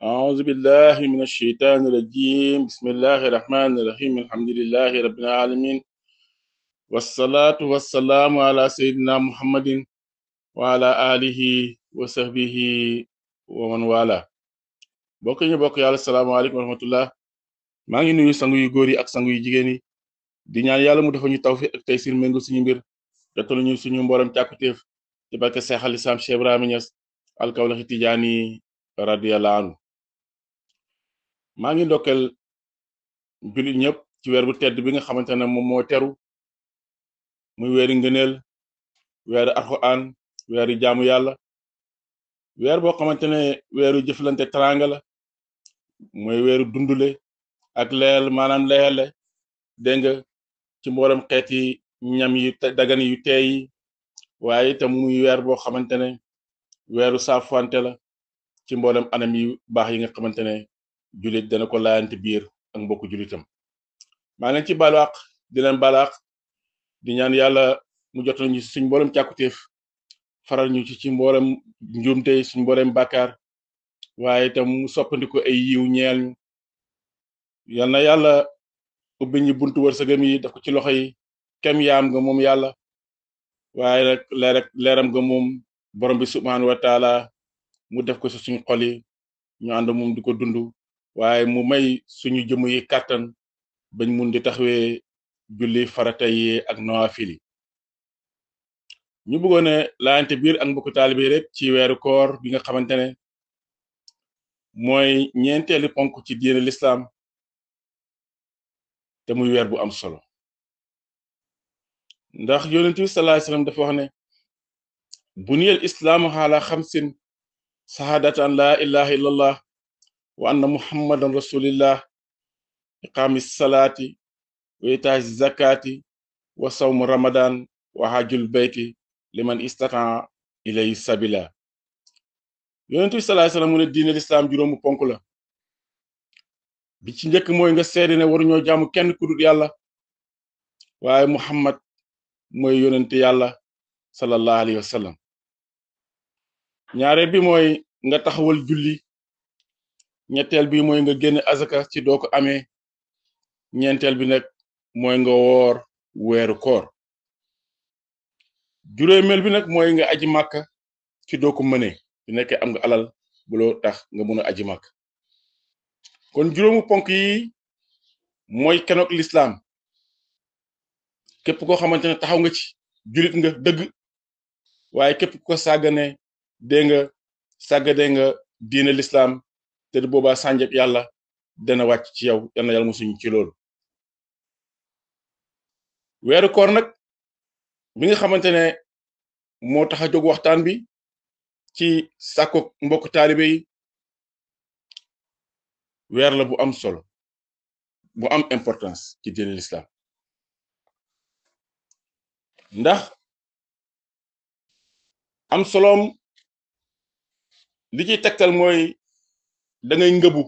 أعوذ بالله من الشيطان الرجيم بسم الله الرحمن الرحيم الحمد لله رب العالمين والصلاة والسلام على سيدنا محمد وعلى آله وصحبه ومن والاه bokk ñu bokk yàlla salaamaaleykum wa rahmatullah maa ngi nuyu sangu yu góor yi ak sangu yu jigéen yi di ñaan yàlla mu defal ñu tawfiq ak taysir méngo suñu mbir jotal ñu suñu mboolem càkkutéef ci barke Seex al Islaam Cheikh Ibrahima Niass al-Kawlaxi Tijaani radiyallahu anhu maa ngi ndokkeel jullit ñëpp ci weer bu tedd bi nga xamante ne moom moo teru muy weeri ngëneel weeri alxuraan weeri jaamu yàlla weer boo xamante ne weeru jëflante teraanga la mooy weeru dundule ak leel maanaam leele dégg nga ci mboolem xeeti ñam yu dagan yu teey yi waaye itam muy weer boo xamante ne weeru saafante la ci mboolem anam yu baax yi nga xamante ne jullit dana ko laayante biir ak mbokku jullitam maa ngi leen ci baalu àq di leen baalu àq di ñaan yàlla mu jotal ñu suñ mboolem càkkutéef faral ñu ci mboolem njuumte suñ mboolem bàkkaar waaye itam mu soppandiko ay yiw ñeel ñu yal na yàlla ubbi ñu buntu wërsëgam yi daf ko ci loxo yi kem yaam nga moom yàlla waaye nag leeram nga moom borom bi subhaanahu wa taala mu def ko ci suñ xol yi ñu ànd moom di ko dund waaye mu may suñu jëmm yi kàttan bañ mun di taxawee julli farata yi ak nawaafil yi ñu bëggoon a laayante biir ak mbokku taalibe rek ci weeru koor bi nga xamante ne mooy ñeenteeli ponk ci diine lislaam te muy weer bu am solo ndax yonent bi sallallahu alayhi wasallam dafa wax ne buniyal islaamu ala xamsin shahadatu an la ilaha illallah wa anna muhammadan rasulillah iqaami salaati wa itaa'i zakaati wa sawmu ramadan wa hajjul bayti liman istata ilayhi sabila yonent bi sallallahu alayhi wasallam mu ne diine lislaam juróomu ponk la bi ci njëkk mooy nga seede ne waruñoo jaamu kenn ku dul yàlla waaye muhammad mooy yonent yàlla sallallahu alayhi wasallam ñaareel bi mooy nga taxawal julli ñetteel bi mooy nga génn azaka ci doo ko amee ñeenteel bi nag mooy nga woor weeru koor juróomeel bi nag mooy nga aji màkka ci doo ko mënee bu nekkee am nga alal bu loo tax nga mun a aji màkk kon juróomu ponk yi mooy kenoog lislaam képp koo xamante ne taxaw nga ci jullit nga dëgg waaye képp ko sàggane nga diine lislaam te du boobaa sànjab yàlla dana wàcc ci yow yal na yàlla musuñu ci loolu weeru koor nag bi nga xamante ne moo tax a jóg waxtaan bi ci sàkko mbokk taalibe yi weer la bu am solo bu am importance ci diine lislaam ndax am soloom li ciy tegtal mooy da ngay ngëbu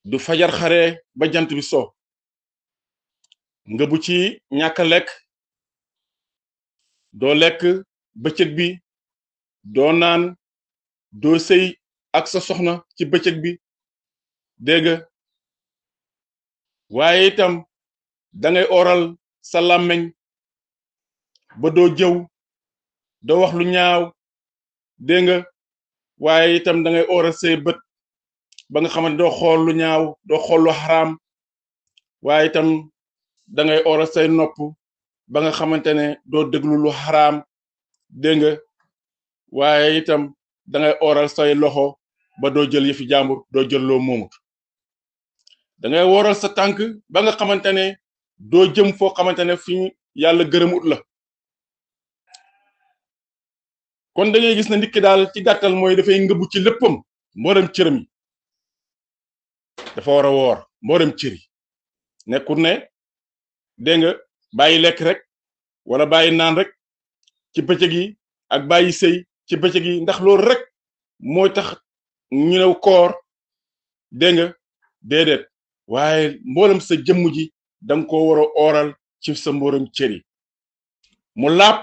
du fajar xare ba jant bi so ngëbu ci ñàkk lekk doo lekk bëccëg bi doo naan doo sëy ak sa soxna ci bëccëg bi dégg nga waaye itam da ngay oral sa làmmeñ ba doo jëw doo wax lu ñaaw dégg nga waaye itam da ngay oral say bët ba nga xamante doo xool lu ñaaw doo xool lu xaraam waaye itam da ngay oral say nopp ba nga xamante ne doo déglu lu xaraam dégg nga waaye itam da ngay oral say loxo ba doo jël yëfi jàmbur doo jël loo moomut da ngay wooral sa tànk ba nga xamante ne doo jëm foo xamante ne fi yàlla gërëmut la kon da ngay gis na nit ki daal ci gàttal mooy dafay ngëbu ci léppam mboolem cëram yi dafa war a woor mboolem cër yi nekkul ne dégg nga bàyyi lekk rek wala bàyyi naan rek ci bëccëg yi ak bàyyi sëy ci bëccëg yi ndax loolu rek mooy tax ñu ne koor dégg nga déedéet waaye mboolem sa jëmm ji danga ko war a ooral ci sa mboolem cër yi mu laab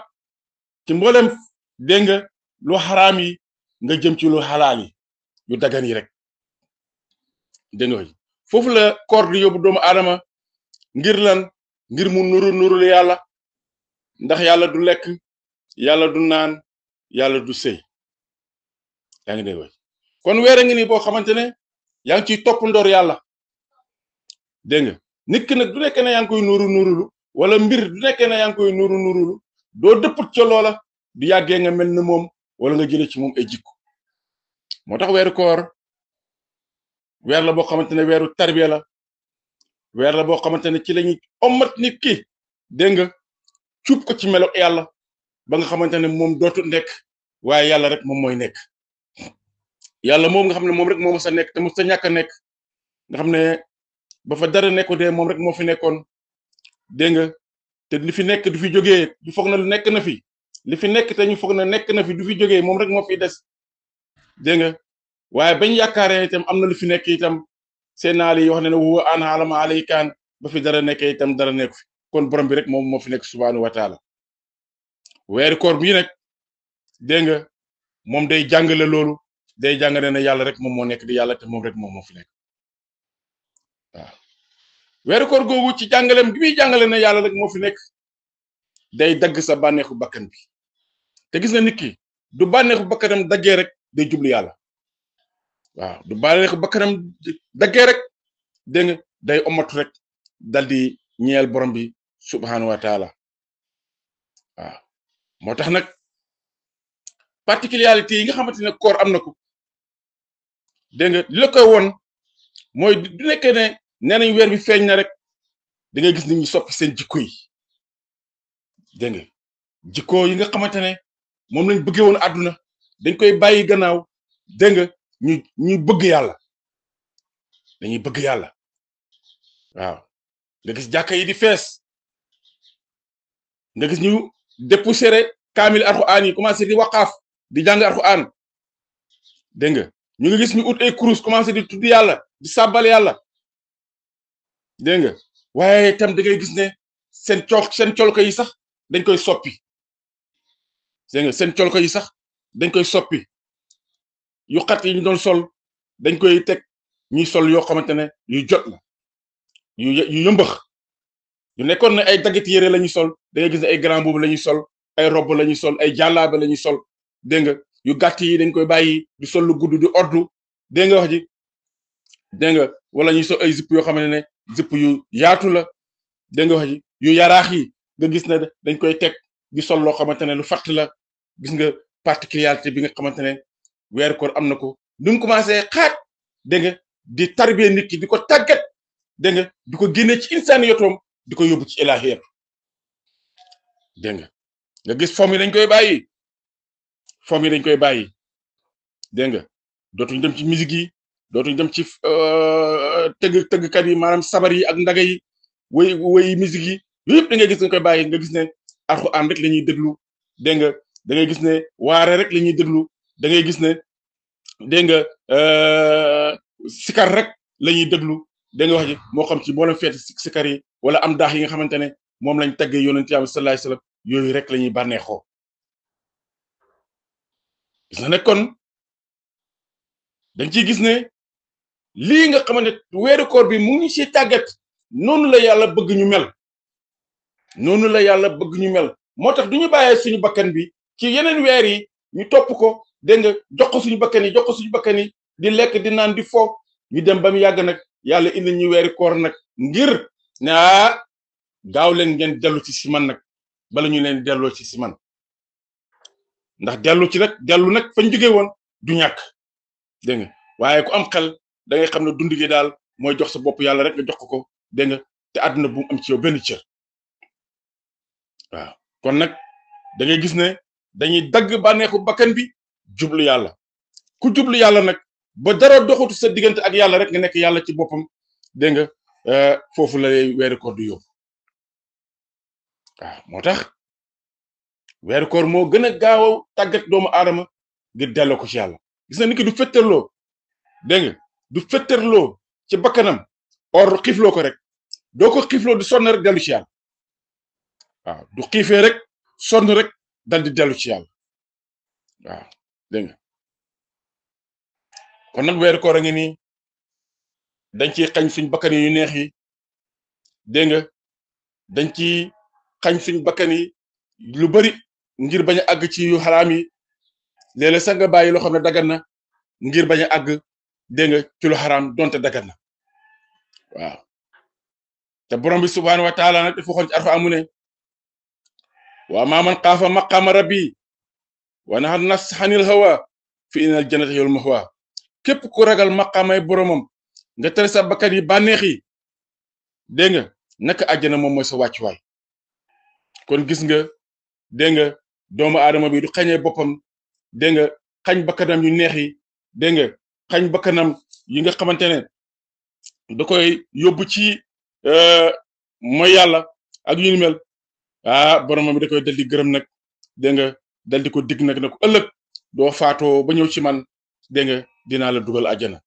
ci mboolem dégg nga lu xaraam yi nga jëm ci lu xalaal yi yu dagan yi rek dégg nga foofu la koor di yóbbu doomu aadama ngir lan ngir mu nurul yàlla ndax yàlla du lekk yàlla du naan yàlla du sëy yaa ngi dégg way kon weer a ngi nii boo xamante ne yaa ngi ciy topp ndoor yàlla dégg nga nit ki nag du nekkee ne yaa ngi koy nurulu wala mbir du nekkee ne yaa ngi koy nurulu doo dëpput ca loola du yàggee nga mel ne moom wala nga jëlee ci moom ay jikko moo tax weeru koor weer la boo xamante ne weeru tarbiya la weer la boo xamante ne ci lañuy ommat nit ki dégg nga cuub ko ci melo yàlla ba nga xamante ne moom dootu nekk waaye yàlla rek moom mooy nekk yàlla moom nga xam ne moom rek moo mës a nekk te mës a ñàkk a nekk nga xam ne ba fa dara nekku dee moom rek moo fi nekkoon dégg nga te li fi nekk du fi jógee du foog na lu nekk na fi li fi nekk te ñu foog na nekk na fi du fi jógee moom rek moo fi des dégg nga waaye bañ yaakaaree itam am na lu fi nekk itam seen naal yi wax ne ne wa ana alama alaykaan ba fi dara nekkee itam dara nekk fi kon borom bi rek moom moo fi nekk subhaanahu wa taala weeru koor bii nag dégg nga moom day jàngale loolu day jàngale ne yàlla rek moom moo nekk di yàlla te moom rek moom moo fi nekk waaw weeru koor googu ci jàngaleem bi muy jàngale ne yàlla rek moo fi nekk day dagg sa bànneexu bakkan bi te gis nga nit ki du bànneexu bakkanam daggee rek day jublu yàlla waaw du bànneexu bakkanam daggee rek dégg nga day omatu rek dal di ñeel borom bi subhaanahu wa taala waaw moo tax nag particularité yi nga xamante ne koor am na ko dégg nga li la koy woon mooy du nekkee ne nee nañ weer bi feeñ na rek da ngay gis nit ñi soppi seen jikko yi dégg nga jikko yi nga xamante ne moom lañ bëggee woon àdduna dañ koy bàyyi gannaaw dégg nga ñu bëgg yàlla dañuy bëgg yàlla waaw nga gis jàkka yi di fees nga gis ñu dépoussiéré kaamil alxuraan yi commencé di waqaaf di jàng alxuraan dégg nga ñu ngi gis ñu ut ay kurus commencé di tudd yàlla di sàbbal yàlla dégg nga waaye itam da ngay gis ne seen colko yi sax dañ koy soppi dégg nga seen colko yi sax dañ koy soppi yu xat yi ñu doon sol dañ koy teg ñuy sol yoo xamante ne yu jot la yu yëmbax yu nekkoon ne ay daggit yére la ñuy sol da ngay gis ne ay grand boubou la ñuy sol ay robe la ñuy sol ay jàllaabe la ñuy sol dégg nga yu gàtt yi dañ koy bàyyi di sol lu gudd di oddu dégg nga wax ji dégg nga wala ñuy sol ay zipp yoo xamante ne zipp yu yaatu la dégg nga wax ji yu yaraax yi nga gis ne dañ koy teg di sol loo xamante ne lu fatt la gis nga particularité bi nga xamante ne weeru koor am na ko du mu commencé xaaj dégg nga di tarbiya nit ki di ko tàggat dégg nga di ko génne ci insaani yotoom di ko yóbbu ci ilaahiya dégg nga gis fomm yi dañ koy bàyyi dégg nga dootuñu dem ci musique yi dootuñu dem ci tëggkat yi maanaam sabar yi ak ndaga yi woy musique yi yëpp da ngay gis dañ koy bàyyi nga gis ne alxuraan rek la ñuy déglu dégg nga da ngay gis ne waare rek la ñuy déglu da ngay gis ne dégg nga sikar rek la ñuy déglu dégg nga wax ji moo xam ci mboolem feeti sikar yi wala am daax yi nga xamante ne moom lañ taggee yonent Yàlla sallallahu alayhi wasallam yooyu rek la ñuy bànneexoo gis na ne kon dañ ciy gis ne lii nga xamante ne weeru koor bi mu ngi ci tàggat noonu la yàlla bëgg ñu mel moo tax du ñu bàyyee suñu bakkan bi ci yeneen weer yi ñu topp ko dégg nga jox ko suñu bakkan yi di lekk di naan di fo ñu dem ba mu yàgg nag yàlla indi ñu weeri koor nag ngir ne gaaw leen ngeen dellu ci si man nag bala ñu leen delloo ci si man ndax dellu nag fañ jóge woon du ñàkk dégg nga waaye ku am xel da ngay xam ne dund gi daal mooy jox sa bopp yàlla rek nga jox ko dégg nga te àdduna bu mu am ci yow benn cër waaw kon nag da ngay gis ne dañuy dagg bànneexu bakkan bi jublu yàlla ku jublu yàlla nag ba dara doxatu sa diggante ak yàlla rek nga nekk yàlla ci boppam dégg nga foofu la weeru koor du yóbbu waaw moo tax weeru koor moo gën a gaaw a tàggat doomu aadama ngir delloo ko ci yàlla gis na nit ki du fetterloo dégg nga du fetterloo ci bakkanam or xiifloo ko rek doo ko xiifloo di sonn rek dellu ci yàlla waaw du xiifee rek sonn rek dal di dellu ci yàlla waaw dégg nga kon nag weeru koor a ngi nii dañ ciy xañ suñ bakkan yu neex yi dégg nga dañ ci xañ suñ bakkan yi lu bari ngir bañ a àgg ci yu xaraam yi léeg-léeg sax nga bàyyi loo xam ne dagan na ngir bañ a àgg dégg nga ci lu xaraam donte dagan na waaw te borom bi subhaanahu wa taala nag dafa waxoon ci Alxuraan mu ne wa maa man xaafa maqaama rabbi wa naha nafsa anil hawa fa innal jannata hiyal mahwa képp ku ragal maqaamay boromam nga tere sa bakkan yi bànneex yi dégg nga naka àjjana moom mooy sa wàccuwaay kon gis nga dégg nga doomu aadama bi du xañee boppam dégg nga xañ bakkanam yu neex yi dégg nga xañ bakkanam yi nga xamante ne da koy yóbbu ci mooy yàlla ak yu ni mel boromam bi da koy dal di gërëm nag dégg nga dal di ko dig nag ne ko ëllëg doo faatoo ba ñëw ci man dégg nga dinaa la dugal àjjana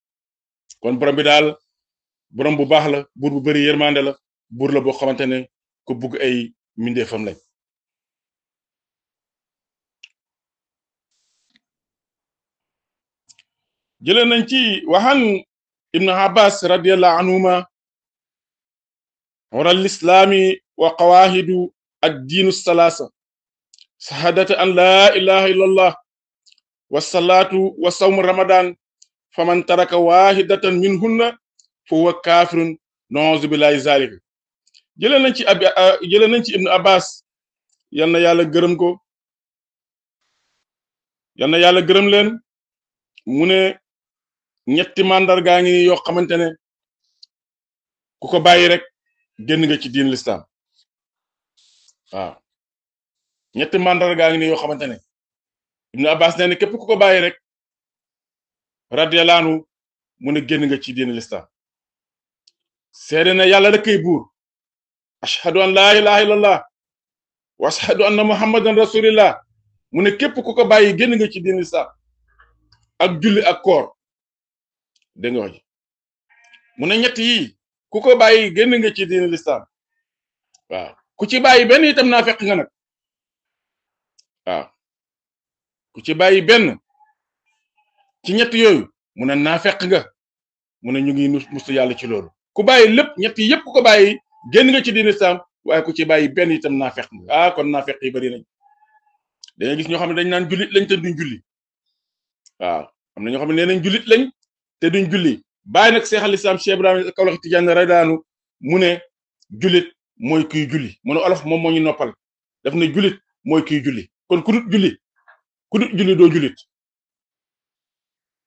kon borom bi daal borom bu baax la buur bu bari yërmande la buur la boo xamante ne ko bugg ay mindeefam lañ jëlee nañ ci waxan ibnu abbas radiallahu anhuma wara lislaami wa qawahidu ad diinu salaasa shahadatu an laa ilaha illa allah wa salaatu wa sawmu ramadan faman taraka wahidatan minhunna fa huwa kafirun nauzu billahi zalika jëlee nañ ci ibnu abbas yal na yàlla gërëm ko yal na yàlla gërëm leen mu ne ñetti mandargaa ngi yoo xamante ne ku ko bàyyi rek génn nga ci diin lislaam waaw ñetti mandargaa ngi yoo xamante ne ibnu abbas nee na képp ku ko bàyyi rek radiyallahu anhu mu ne génn nga ci diin lislaam seede na yàlla rek kay buur ashhadu an laa ilaha illallah wa ashhadu anna muhammadan rasulillah mu ne képp ku ko bàyyi génn nga ci diin lislaam ak julli ak koor dégg nga wax ji mu ne ñett yi ku ko bàyyi génn nga ci diin lislaam waaw ku ci bàyyi benn itam naa fekk nga nag waaw ku ci bàyyi benn ci ñett yooyu mu ne naa fekk nga mu ne ñu ngi mustu yàlla ci loolu ku bàyyi lépp ñett yi yëpp ku ko bàyyi génn nga ci diin lislaam waaye ku ci bàyyi benn itam naa fekk nga kon naa fekk yi bari nañ dañuy gis ñoo xam ne dañ naan jullit lañ te duñ julli waaw am na ñoo xam ne nee nañ jullit lañ te duñ julli bàyyi nag seexal lislaam Cheikh Ibrahima Kawlax Tijaan radaanu mu ne jullit mooy kuy julli mu ne olof moom moo ñu noppal daf ne jullit mooy kuy julli kon ku dut julli doo jullit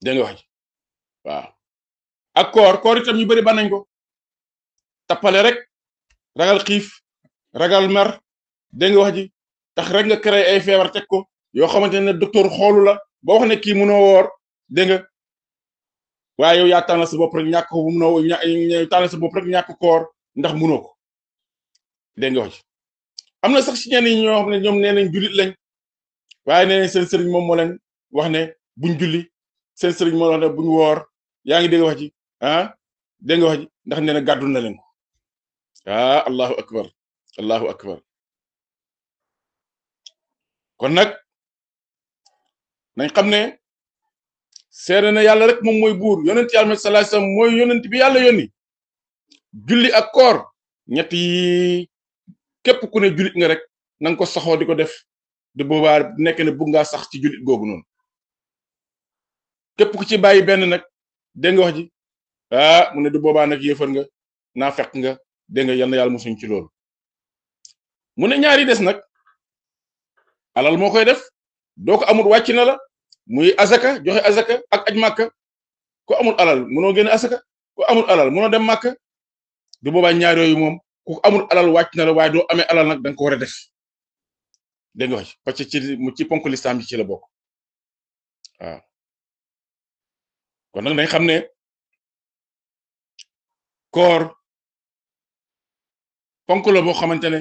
dégg nga wax ji waaw ak koor itam ñu bari ba nañ ko tappale rek ragal xiif ragal mer dégg nga wax ji tax rek nga créé ay feebar teg ko yoo xamante ne docteur xoolu la ba wax ne kii mënoo woor dégg nga waaye yow yaa tànn sa bopp rek ñàkk ko mënoo tànn sa bopp rek ñàkk koor ndax mënoo ko dégg nga wax ji am na sax ci ñenn ñi ñoo xam ne ñoom nee nañ jullit lañ waaye nee nañ seen sëriñ moom moo leen wax ne buñ julli seen sëriñ moo wax ne buñ woor yaa ngi dégg wax ji dégg nga wax ji ndax nee na gàddul na leen ko allahu akbar allahu akbar kon nag nañ xam ne seede na yàlla rek moom mooy buur yonent yàlla sallallahu alayhi wasallam mooy yonent bi yàlla yónni julli ak koor ñett yi képp ku ne jullit nga rek nanga ko saxoo di ko def de boobaa nekk ne bugg ngaa sax ci jullit googu noonu képp ku ci bàyyi benn nag dégg nga wax ji mu ne du boobaa nag yéefar nga naa fekk nga dégg nga yal na yàlla musuñ ci loolu mu ne ñaari des nag alal moo koy def doo ko amul wàcc na la muy azaka joxe azaka ak aj màkka ko amul alal mënoo génne azaka ko amul alal mënoo dem màkka du boobaa ñaar yooyu moom ku amul alal wàcc na la waaye doo amee alal nag da nga ko war a def dégg nga wax parce que ci ponk lislaam bi ci la bokk waaw kon nag dañ xam ne koor ponk la boo xamante ne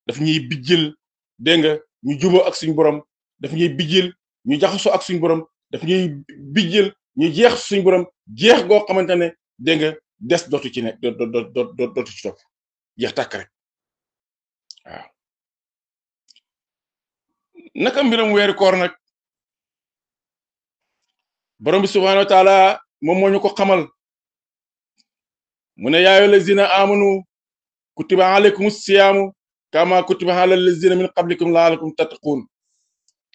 daf ñuy bijjil dégg nga ñu juboo ak suñu borom daf ñuy bijjil ñu jaxasoo ak suñu borom daf ñuy bijjil ñu jeex suñu borom jeex goo xamante ne dégg nga des dootu ci ne dootu ci topp jeex tàkk rek waaw naka mbiram weeru koor nag borom bi subhanahu wa taala moom moo ñu ko xamal mu ne yaa ayyuhal lazina amanu kutiba alaykumus siyaamu kama kutiba alal lazina min qablikum la'allakum tattaqun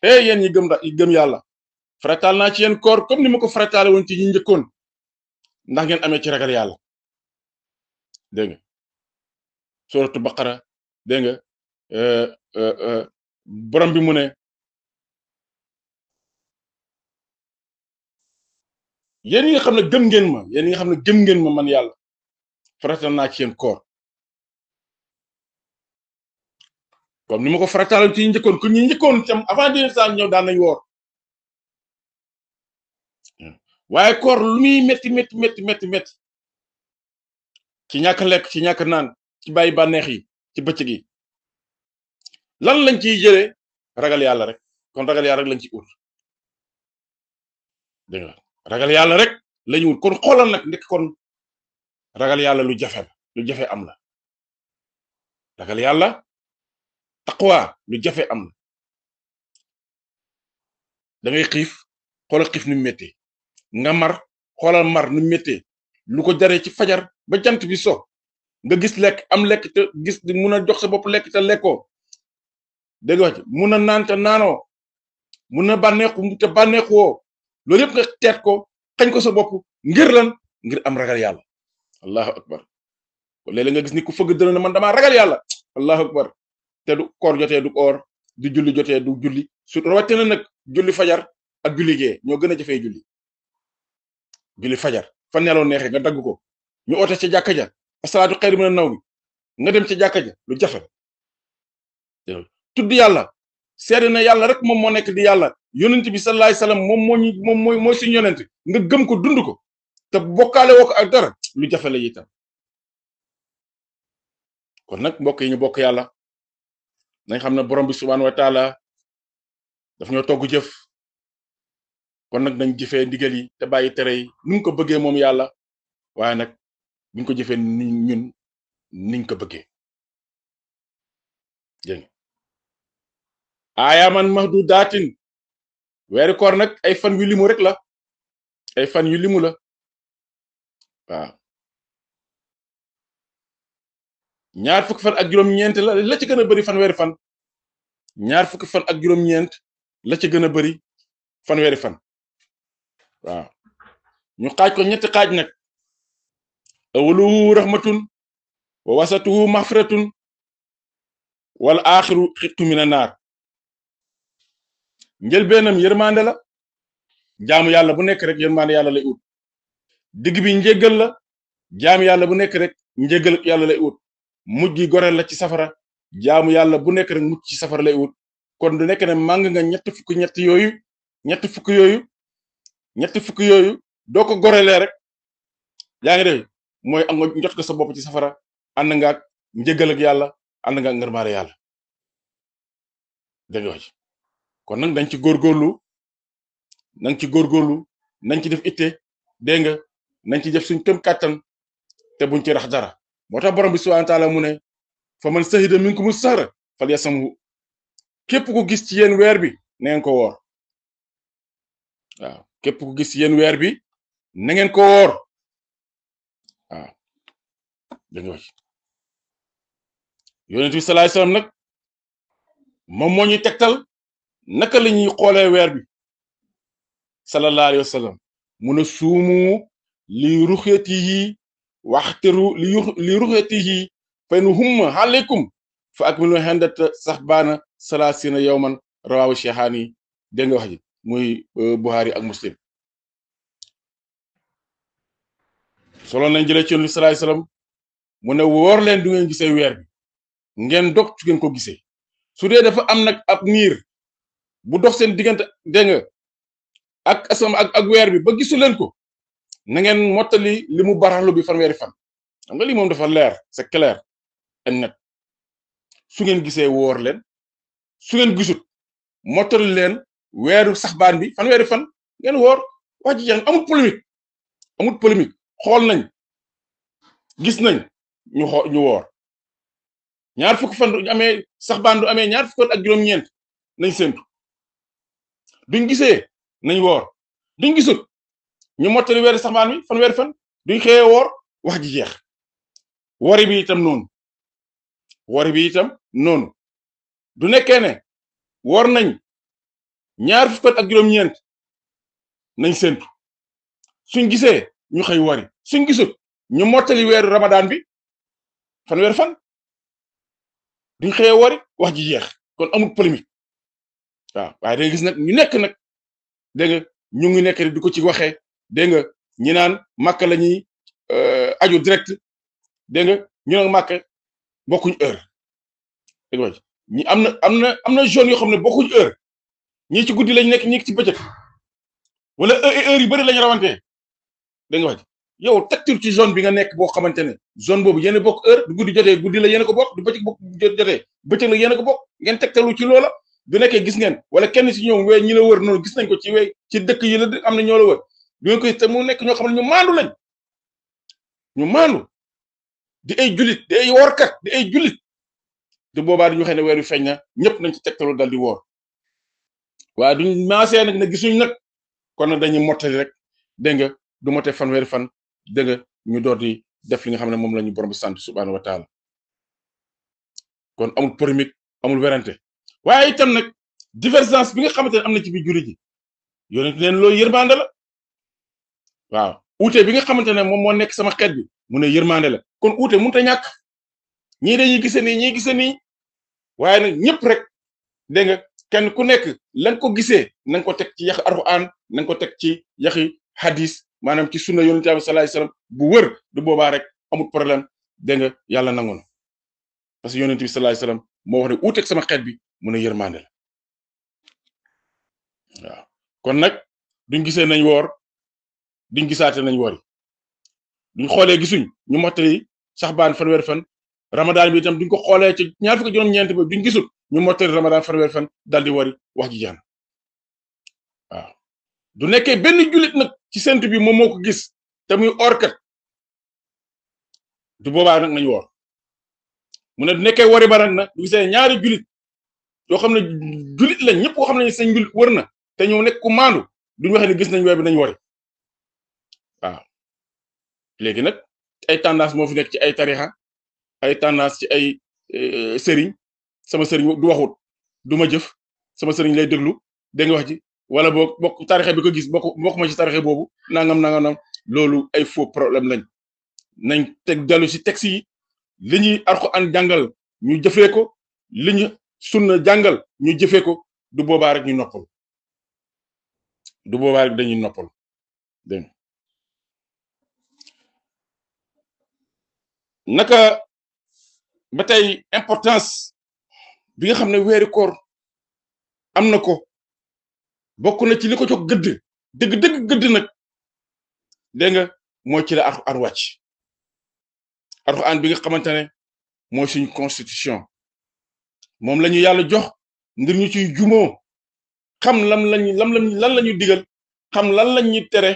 yéen ñi gëm yàlla farataal naa ci yéen koor comme ni ma ko farataale woon ci ñi njëkkoon ndax ngeen amee ci ragal yàlla dégg nga suratu baqara dégg nga borom bi mu ne yéen ñi nga xam ne gëm ngeen ma yéen ñi nga xam ne gëm ngeen ma man yàlla farataal naa ci yéen koor comme ni ma ko farataal ci ñi njëkkoon ku ñi njëkkoon tam avant dina saa ñëw daan nañ woor waaye koor lu muy métti ci ñàkk lekk ci ñàkk naan ci bàyyi bànneex yi ci bëccëg yi lan lañ ciy jëlee ragal yàlla rek kon ragal yàlla rek lañ ci ut dégg nga ragal yàlla rek lañu ut kon xoolal nag ndek kon ragal yàlla lu jafe am la ragal yàlla taqwa lu jafe am la da ngay xiif xoolal xiif nu méttee nga mar xoolal mar nu méttee lu ko jaree ci fajar ba jant bi so nga gis lekk am lekk te gis di mun a jox sa bopp lekk te lekkoo dégg nga wax mun a naan te naanoo mun na bànneexu te bànneexuwoo loolu yëpp nga teet ko xañ ko sa bopp ngir lan ngir am ragal yàlla allahu akbar léeg-léeg nga gis ni ku fëgg dëna na man damaa ragal yàlla allahu akbar te du koor jotee du koor du julli jotee du julli su rawatina nag julli fajar ak julli gee ñoo gën a jafee julli fajar fa nelaw neexee nga dagg ko ñu oote ca jàkka ja asalaatu xayru mina nawmi nga dem ca jàkka ja lu jafe tudd yàlla seede na yàlla rek moom moo nekk di yàlla yonent bi sallallahu alayhi wasallam moom mooy suñu yonent nga gëm ko dund ko te bokkaale woo ko ak dara lu jafe la itam kon nag mbokk yi ñu bokk yàlla nañ xam ne borom bi subhanahu wa taala daf ñoo togg jëf kon nag nañ jëfee ndigal yi te bàyyi tere yi nu mu ko bëggee moom yàlla waaye nag buñ ko jëfee ñun niñ ko bëggee dégg ayaman mahdudatin weeri koor nag ay fan yu limu rek la ay fan yu limu la waaw ñaar fukki fan ak juróom-ñeent la ci gën a bari fanweeri fan ñaar fukki fan ak juróom-ñeent la ci gën a bari fanweeri fan waaw ñu xaaj ko ñetti xaaj nag awaluhu rahmatun wa wasatuhu maghfiratun wal axiru xittu mina naar njëlbeenam yërmande la jaamu yàlla bu nekk rek yërmande yàlla lay ut digg bi njéggal la jaamu yàlla bu nekk rek njéggal yàlla lay ut mujj gi goreel la ci safara jaamu yàlla bu nekk rek mucc ci safara lay ut kon du nekk ne màng nga ñetti fukk yooyu doo ko gorelee rek yaa ngi def mooy am nga njot ko sa bopp ci safara ànd nga ak njéggal ak yàlla ànd nga ak ngërmaare yàlla dégg nga wax kon nag dañ ci góorgóorlu nañ ci def itte dégg nga nañ ci def suñ këm kàttan te buñ ci rax dara moo tax borom bi subhanahu wa ta'ala mu ne fa man sahida minkumu sahra falyasamhu képp ku gis ci yéen weer bi na ngeen ko woor waaw képp ku gis ci yéen weer bi na ngeen ko woor waaw dégg nga wax yonent bi sallallahu alayhi wasallam nag moom moo ñuy tegtal naka la ñuy xoolee weer bi sallallahu alayhi wasallam mu ne suumu li ruxyatihi waxtiru li ruxyatihi fa in humma alaykum fa akmilu handata saxbaana salaasina yawman rawahu shaykhani dégg nga wax ji muy Buhari ak Muslim solo nañ jëlee ci yonent bi sallallahu alayhi wasallam mu ne woor leen du ngeen gisee weer bi ngeen dog su ngeen ko gisee su dee dafa am nag ab niir bu dox seen diggante dégg nga ak asam ak weer bi ba gisu leen ko na ngeen mottali li mu baraxlu bi fanweeri fan xam nga lii moom dafa leer c'est clair et net su ngeen gisee woor leen su ngeen gisut mottali leen weeru saxbaan bi fanweeri fan ngeen woor wax ji jeex amul polémique xool nañ gis nañ ñu woor ñaar fukki fan du amee saxbaan du amee ñaar fukki fan ak juróom-ñeent nañ séntu duñ gisee nañ woor duñ gisut ñu mottali weeru saxbaan bi fanweeri fan duñ xëyee woor wax ji jeex. wori bi itam noonu wori bi itam noonu du nekkee ne woor nañ ñaar fukki fan ak juróom-ñeent nañ séntu suñ gisee ñu xëy wori suñ gisut ñu mottali weeru ramadaan bi fanweeri fan duñ xëyee wori wax ji jeex kon amul polémique waaw waaye da nga gis nag ñu nekk nag dégg nga ñu ngi nekk di ko ci waxee dégg nga ñi naan màkk la ñuy aju direct dégg nga ñu nag màkk bokkuñ heure dégg nga ñi am na zone yoo xam ne bokkuñ heure ñii ci guddi lañ nekk ñii ci bëccëg wala heure yu bëri lañ rawantee dégg nga yow tegtul ci zone bi nga nekk boo xamante ne zone boobu yéen a bokk heure du guddi jotee guddi la yéen a ko bokk du bëccëg bokk jotee bëccëg la yéen a ko bokk ngeen tegtalu ci loola du nekkee gis ngeen wala kenn si ñoom wee ñi la wër noonu gis nañ ko ci wee ci dëkk yi la am na ñoo la wër du ngeen koy te mu nekk ñoo xam ne ñu maandu lañ ñu maandu di ay julit di ay woorkat di ay julit du boobaa di ñu xëy ne weer wi feeñ na ñëpp nañ ci tegtalu dal di woor waaye duñ maasee nag ne gisuñ nag kon nag dañuy mottali rek dégg nga du mote fanweeri fan dégg nga ñu door di def li nga xam ne moom la ñu borom bi sant subhaanahu wa taala kon amul polémique amul werante waaye itam nag divergence bi nga xamante ne am na ci biir jullit ji yonent leen loolu yërmande la waaw uute bi nga xamante ne moom moo nekk sama xeet bi mu ne yërmande la kon uute mënut a ñàkk ñii dañuy gisee nii ñii gisee nii waaye nag ñëpp rek dégg nga kenn ku nekk la nga ko gisee na nga ko teg ci yaxi alxuraan na nga ko teg ci yaxi hadis maanaam ci sunna yonent bi sallallahu alayhi wasallam bu wër du boobaa rek amul problème dégg nga yàlla nangu na parce que yonent bi sallallahu alayhi wasallam moo wax ne uuteeg sama xeet bi mu ne yërmande la waaw kon nag duñ gisee nañ woor duñ gisaate nañ woori duñ xoolee gisuñ ñu mottali saxbaan fanweeri fan ramadaan bi itam duñ ko xoolee ci ñaar fukki juróom-ñeent ba duñ gisul ñu mottali ramadaan fanweeri fan dal di woori wax ji jaan waaw du nekkee benn jullit nag ci séntu bi moom moo ko gis te muy orkat du boobaa nag nañ woor mu ne du nekkee wori ba nag du gisee ñaari jullit yoo xam ne jullit lañ ñëpp koo xam ne seen jullit wër na te ñëw nekk ku maandu duñu waxee ne gis nañ weer bi nañ wori waaw léegi nag ay tendance moo fi nekk ci ay tarixa ay tendance ci ay sëriñ sama sëriñ du waxut du ma jëf sama sëriñ lay déglu dégg nga wax ji wala bokk tarixa bi ko gis bokk ma ci tarixa boobu nangam loolu ay faux problème lañ nañ teg dellu ci texte yi li ñuy Alxuraan jàngal ñu jëfee ko li ñu sunna jàngal ñu jëfee ko du boobaa rek ñu noppal du boobaa rek dañuy noppal dégg naka ba tey importance bi nga xam ne weeri koor am na ko bokk na ci li ko jox gëdd dëgg gëdd nag dégg nga mooy ci la Alxuraan wàcc Alxuraan bi nga xamante ne mooy suñu constitution moom la ñu yàlla jox ngir ñu ciy jumoo xam lan la ñu digal xam lan lañ ñu tere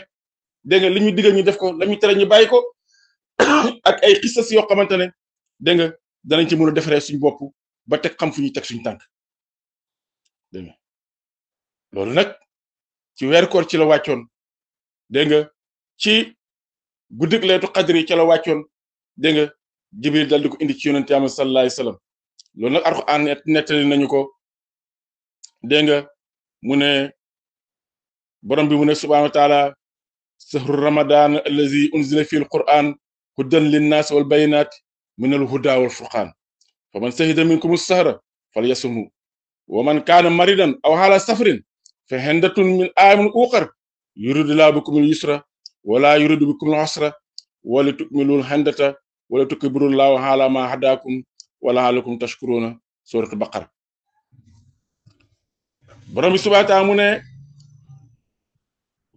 dégg nga li ñu digal ñu def ko la ñu tere ñu bàyyi ko ak ay xisas yoo xamante ne dégg nga danañ ci mën a defaree suñu bopp ba teg xam fu ñuy teg suñu tànk dégg nga loolu nag ci weeru koor ci la wàccoon dégg nga ci guddig leetu xadri ci la wàccoon dégg nga Jibril dal di ko indi ci yonent Yàlla sallallahu alayhi wasallam loolu nag Alxuraan nettali nañu ko dégg nga mu ne borom bi mu ne subhaanahu wa taala sahru ramadan allazi unzila fi alquran hudan linnaas wal bayinaat min al huda wal furqaan fa man shahida minkum as-sahra falyasumhu wa man kaana maridan aw ala safarin fa hendatun min ayaamin ukhar yuridu laahu bikum al yusra wala yuridu bikum al usra wala tukmilul hendata wala tukbiru laahu ala ma hadakum wala alakum tashkuruna suratul baqara borom bi subhaanahu wa taala mu ne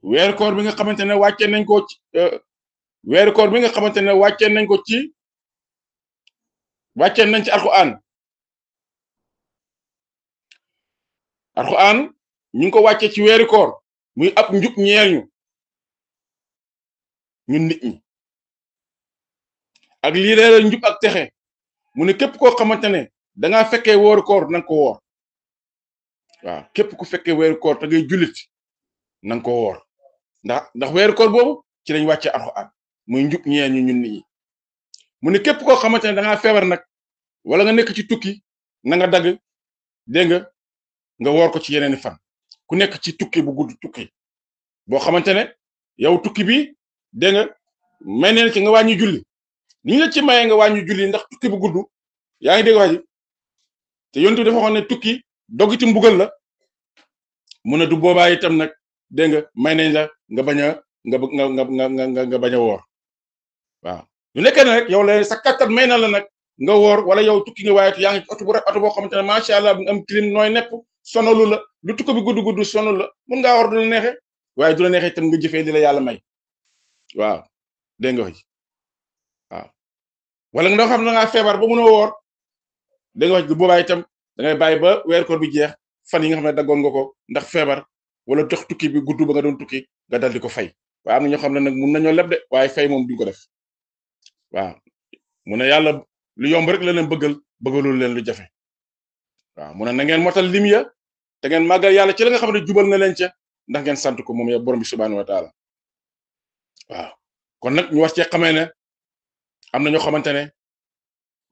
weeru koor bi nga xamante ne wàccee nañ ko ci weeru koor bi nga xamante ne wàccee nañ ko ci wàccee nañ ci Alxuraan ñu ngi ko wàccee ci weeru koor muy ab njub ñeel ñu ñun nit ñi ak lii la njub ak texe mu ne képp koo xamante ne dangaa fekkee weeru koor nanga ko woor waaw képp ku fekkee weeru koor te ngay jullit nanga ko woor ndax weeru koor boobu ci lañ wàcce alxuraan muy njub ñeen ñu ñun nit ñi mu ne képp koo xamante ne da ngaa feebar nag wala nga nekk ci tukki na nga dagg dégg nga woor ko ci yeneen fan ku nekk ci tukki bu gudd tukki boo xamante ne yow tukki bi dégg nga may neen ci nga wàññi julli ni ñu la ci mayee nga wàññi julli ndax tukki bu gudd yaa ngi dégg wax ji te yontu dafa waxoon ne tukki dogiti mbugal la mu ne du boobaa itam nag dégg nga may nañ la nga bañ a nga bañ a woor waaw lu nekkee ne rek yow la sa kattan may na la nag nga woor wala yow tukki nga waaye yaa ngi ci oto bu rek oto boo xamante ne macha allah bu am clim nooy nepp sonalu la lu tukki bi gudd sonalu la mun ngaa woor du la neexee waaye du la neexee itam nga jëfee li la yàlla may waaw dégg nga wax waaw wala nga xam ne da ngaa feebar ba mun a woor dégg nga wax du boobaa itam da ngay bàyyi ba weer koor bi jeex fan yi nga xam ne daggoon nga ko ndax feebar wala dox tukki bi gudd ba nga doon tukki nga dal di ko fay waaye am na ñoo xam ne nag mun nañoo leb de waaye fay moom duñ ko def waaw mu ne yàlla lu yomb rek la leen bëggalul leen lu jafe waaw mu ne na ngeen motal lim ya te ngeen màggal yàlla ci la nga xam ne jubal na leen ca ndax ngeen sant ko moom ya borom bi subhaanahu wa taala waaw kon nag ñu war cee xamee ne am na ñoo xamante ne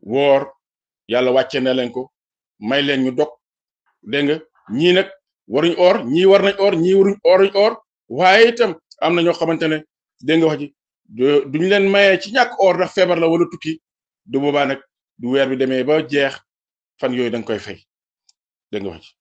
woor yàlla wàcce na leen ko may leen ñu dog dégg nga ñii nag waruñ or ñii war nañ or ñii waruñ or waaye itam am na ñoo xamante ne dégg nga wax ji duñ leen mayee ci ñàkk or ndax feebar la wala tukki du boobaa nag du weer bi demee ba jeex fan yooyu da nga koy fay dégg nga wax ji